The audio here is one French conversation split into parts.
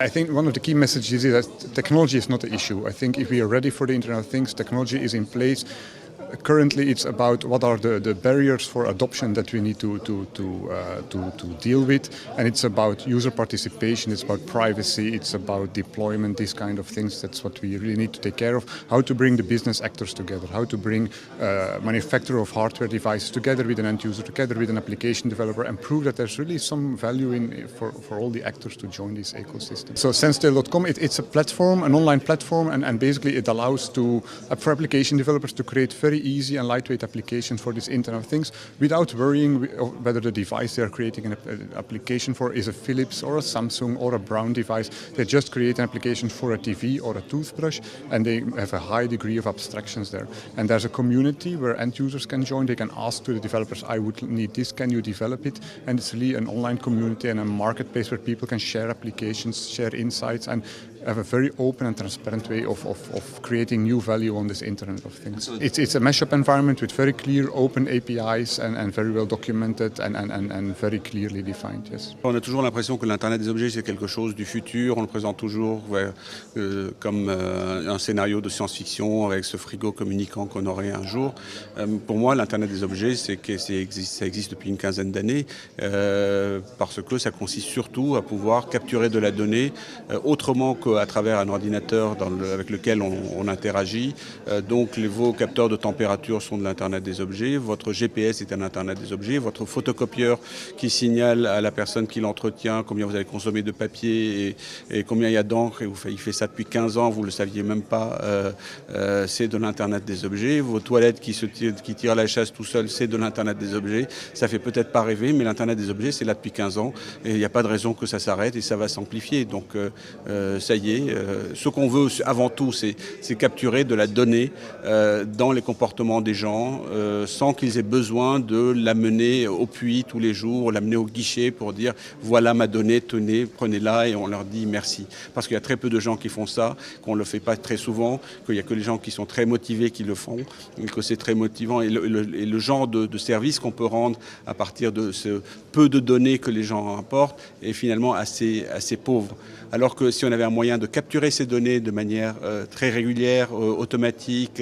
I think one of the key messages is that technology is not the issue. I think if we are ready for the Internet of Things, technology is in place. Currently, it's about what are the barriers for adoption that we need to deal with, and it's about user participation, it's about privacy, it's about deployment, these kind of things. That's what we really need to take care of. How to bring the business actors together, how to bring manufacturer of hardware devices together with an end user, together with an application developer, and prove that there's really some value in for all the actors to join this ecosystem. So Sensetail.com, it's a platform, an online platform, and basically it allows for application developers to create very easy and lightweight applications for this Internet of Things without worrying whether the device they are creating an application for is a Philips or a Samsung or a Brown device. They just create an application for a TV or a toothbrush, and they have a high degree of abstractions there. And there's a community where end users can join. They can ask to the developers, I would need this, can you develop it? And it's really an online community and a marketplace where people can share applications, share insights, and have a very open and transparent way of creating new value on this Internet of Things. It's a mashup environment with very clear open APIs and very well documented and very clearly defined. Yes. On a toujours l'impression que l'Internet des objets c'est quelque chose du futur. On le présente toujours comme un scénario de science-fiction avec ce frigo communicant qu'on aurait un jour. Pour moi, l'Internet des objets, ça existe depuis une quinzaine d'années parce que ça consiste surtout à pouvoir capturer de la donnée autrement qu'à travers un ordinateur avec lequel on interagit. Donc vos capteurs de température sont de l'Internet des objets, votre GPS est un Internet des objets, votre photocopieur qui signale à la personne qui l'entretient combien vous avez consommé de papier et combien il y a d'encre, et il fait ça depuis 15 ans, vous ne le saviez même pas, c'est de l'Internet des objets. Vos toilettes qui tirent la chasse tout seul, c'est de l'Internet des objets. Ça fait peut-être pas rêver, mais l'Internet des objets, c'est là depuis 15 ans et il n'y a pas de raison que ça s'arrête et ça va s'amplifier. Donc ça y est, ce qu'on veut avant tout, c'est capturer de la donnée dans les comportements des gens sans qu'ils aient besoin de l'amener au puits tous les jours, l'amener au guichet pour dire voilà ma donnée, tenez, prenez-la, et on leur dit merci. Parce qu'il y a très peu de gens qui font ça, qu'on ne le fait pas très souvent, qu'il n'y a que les gens qui sont très motivés qui le font, et que c'est très motivant. Et le genre de service qu'on peut rendre à partir de ce peu de données que les gens apportent est finalement assez pauvre. Alors que si on avait un moyen de capturer ces données de manière très régulière, automatique,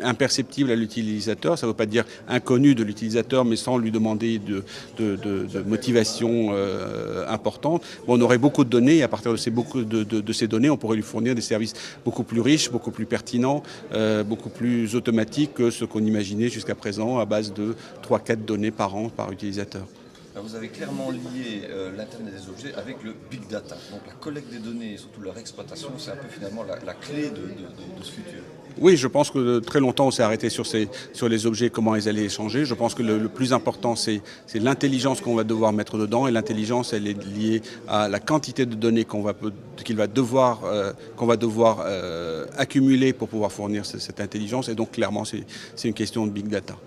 imperceptible à l'utilisateur, ça ne veut pas dire inconnu de l'utilisateur, mais sans lui demander de motivation importante, on aurait beaucoup de données, et à partir de ces données, on pourrait lui fournir des services beaucoup plus riches, beaucoup plus pertinents, beaucoup plus automatiques que ce qu'on imaginait jusqu'à présent à base de 3-4 données par an par utilisateur. Alors vous avez clairement lié l'Internet des objets avec le Big Data. Donc la collecte des données et surtout leur exploitation, c'est un peu finalement la clé de ce futur. Oui, je pense que très longtemps on s'est arrêté sur les objets, comment ils allaient échanger. Je pense que le plus important c'est l'intelligence qu'on va devoir mettre dedans, et l'intelligence elle est liée à la quantité de données qu'on va devoir accumuler pour pouvoir fournir cette intelligence, et donc clairement c'est une question de Big Data.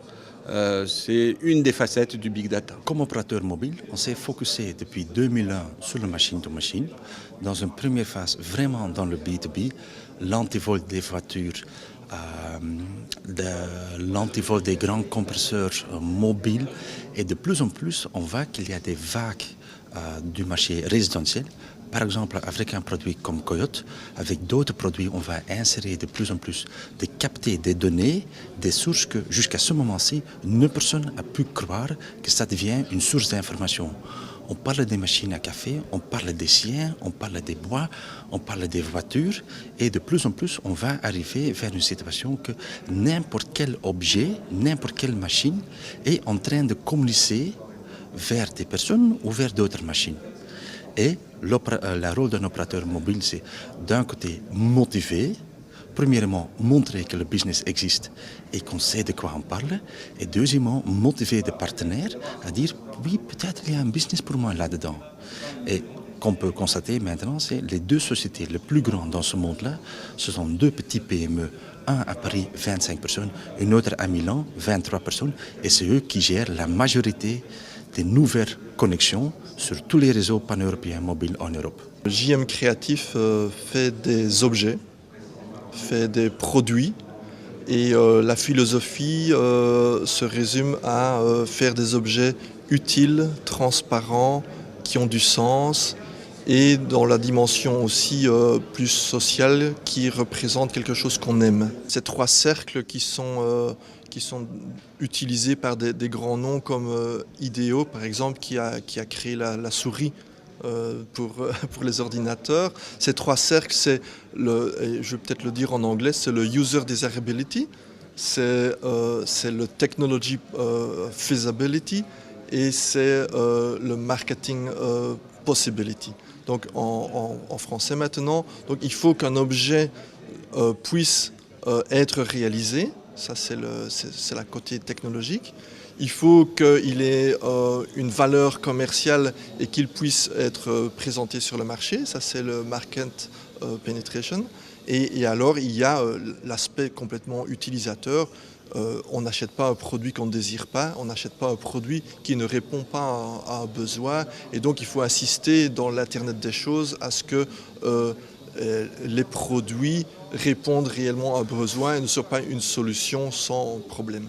C'est une des facettes du Big Data. Comme opérateur mobile, on s'est focusé depuis 2001 sur le machine-to-machine. Dans une première phase, vraiment dans le B2B, l'antivol des voitures, l'antivol des grands compresseurs mobiles. Et de plus en plus, on voit qu'il y a des vagues du marché résidentiel. Par exemple, avec un produit comme Coyote, avec d'autres produits, on va insérer de plus en plus de capter des données, des sources que jusqu'à ce moment-ci, personne n'a pu croire que ça devient une source d'information. On parle des machines à café, on parle des chiens, on parle des bois, on parle des voitures, et de plus en plus, on va arriver vers une situation que n'importe quel objet, n'importe quelle machine est en train de communiquer vers des personnes ou vers d'autres machines. Et le rôle d'un opérateur mobile, c'est d'un côté motiver, premièrement montrer que le business existe et qu'on sait de quoi on parle, et deuxièmement motiver des partenaires à dire oui, peut-être il y a un business pour moi là-dedans. Et qu'on peut constater maintenant, c'est les deux sociétés les plus grandes dans ce monde-là, ce sont deux petits PME. Un à Paris, 25 personnes, une autre à Milan, 23 personnes, et c'est eux qui gèrent la majorité des nouvelles connexions sur tous les réseaux pan-européens mobiles en Europe. JM Créatif fait des objets, fait des produits, et la philosophie se résume à faire des objets utiles, transparents, qui ont du sens et dans la dimension aussi plus sociale qui représente quelque chose qu'on aime. Ces trois cercles qui sont utilisés par des grands noms comme IDEO par exemple qui a créé la souris pour les ordinateurs. Ces trois cercles, et je vais peut-être le dire en anglais, c'est le User Desirability, c'est le Technology Feasibility et c'est le Marketing Possibility. Donc en français maintenant, donc il faut qu'un objet puisse être réalisé, ça c'est la côté technologique. Il faut qu'il ait une valeur commerciale et qu'il puisse être présenté sur le marché, ça c'est le Market Penetration. Et alors il y a l'aspect complètement utilisateur. On n'achète pas un produit qu'on ne désire pas, on n'achète pas un produit qui ne répond pas à un besoin. Et donc il faut insister dans l'Internet des choses à ce que les produits répondent réellement à un besoin et ne soient pas une solution sans problème.